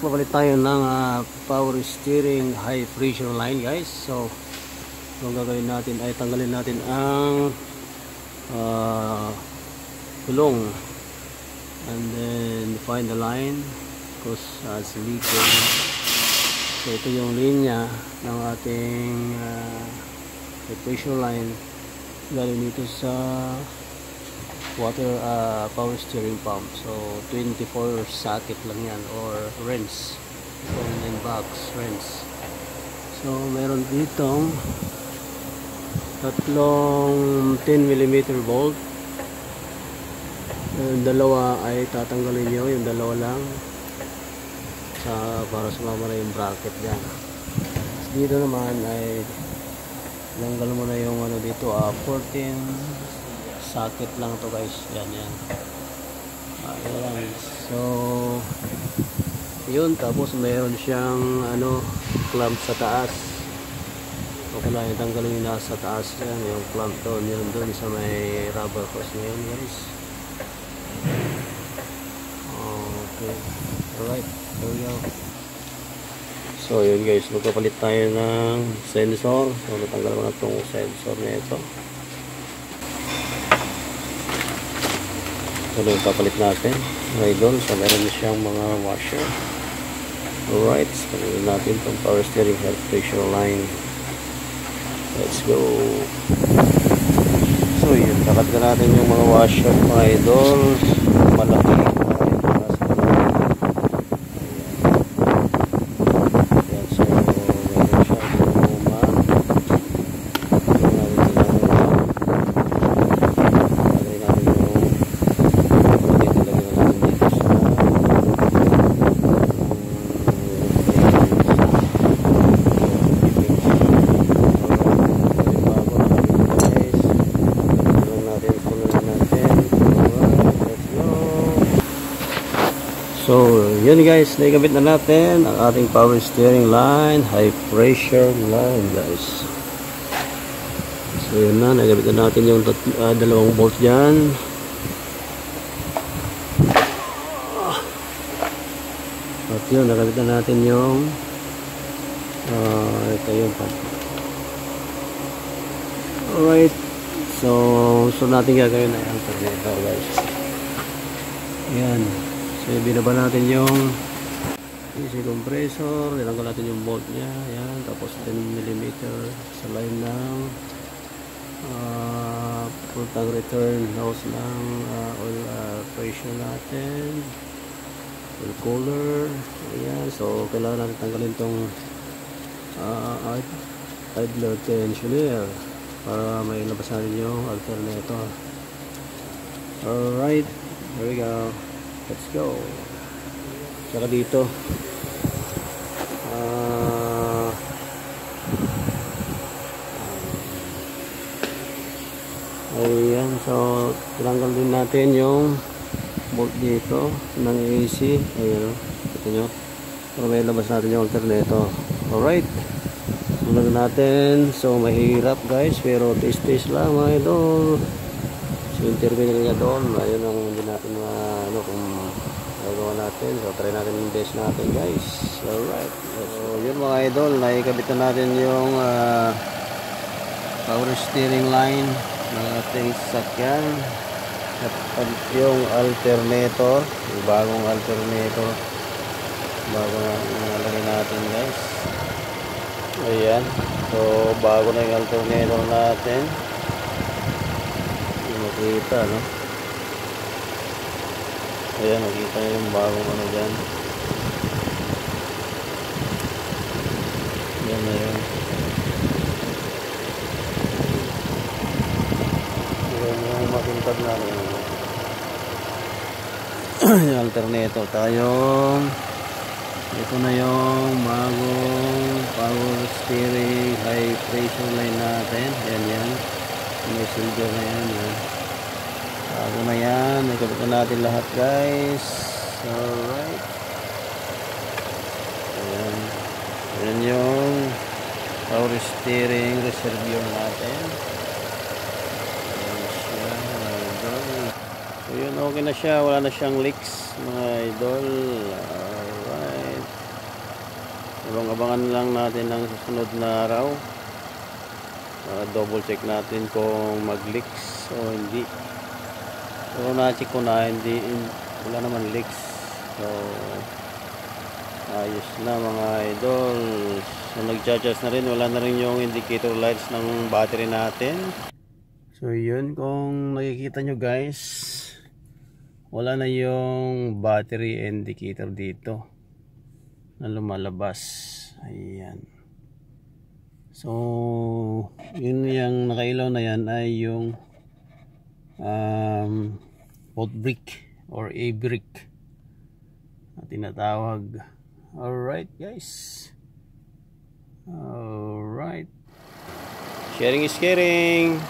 magpapalit tayo ng power steering high pressure line, guys. So ang gagawin natin ay tanggalin natin ang gulong and then find the line because it's leaking. So ito yung linya ng ating high pressure line galing dito sa water power steering pump. So 24 socket lang yan, or wrench, 9 box wrench. So meron ditong tatlong 10mm bolt. Yung dalawa ay tatanggalin nyo, yung dalawa lang para sumama na yung bracket dyan. Dito naman ay tanggal mo na yung ano dito, 14 socket lang to, guys. Yan. Ayan. So yun, tapos meron siyang clamp sa taas. O kailangan tanggalin yung nasa taas yan, yung clamp doon, yun doon sa may rubber cross na yun, guys. Okay, alright, there we go. So yun, guys, magpapalit tayo ng sensor. So natanggal mo na itong sensor na ito. So yung papalit natin right doon. So meron siyang mga washer. Alright, so palitin natin itong power steering high pressure line. Let's go. So yun, kakatga natin yung mga washer, mga idol. Malaki. So yun, guys, naikabit na natin ang ating power steering line, high pressure line, guys. So yun na, naikabit na natin yung dalawang bolt dyan. At yun, nakabit na natin yung ito yung pump. Alright, so natin gagawin na yung alternator, guys. Ayan. So binaba natin yung AC compressor, nilanggal natin yung bolt nya, ayan, tapos 10mm sa line ng full tank return hose ng oil pressure natin, oil cooler, ayan. So kailangan natin tanggalin tong idler tensioner para may labas natin yung alternator. Alright, there we go. Let's go. Saka dito ayan, so tinanggal din natin yung bolt dito ng AC. Ayan, ito nyo, para may labas natin yung alternator. Alright, sunod natin. So mahirap, guys, pero taste lang, mga idol. So interview nila doon, ayun ang hindi natin kung gagawa natin. So try natin yung best natin, guys. Alright, so yun, mga idol, naikabit na natin yung power steering line ng ating sasakyan at yung alternator, yung bagong alternator, bago na nalagay natin, guys. Ayan, so bago na yung alternator natin. Makita, no? Ayan, nakita nyo yung bagong ano dyan. Yan na yun. Yan yung makintad natin. Yung alternator tayong ito na yung bagong power steering high pressure line natin. Yan. May silver na yan. Bago na yan, nakabit na natin lahat, guys. Alright, ayan yung power steering reservoir natin. Ayan siya, mga idol. So yun, okay na siya, wala na siyang leaks, mga idol. Alright. Abang-abangan lang natin ang susunod na araw. Double check natin kung mag-leaks o hindi. So na-check ko na wala naman leaks. So ayos na mga idol. So nag-charge na rin, wala na rin yung indicator lights ng battery natin. So yun, kung nakikita nyo guys, wala na yung battery indicator dito na lumalabas. Ayan. So yun, yung nakailaw na yan ay yung fault brick or A-brick na tinatawag. Alright guys, alright, sharing is caring.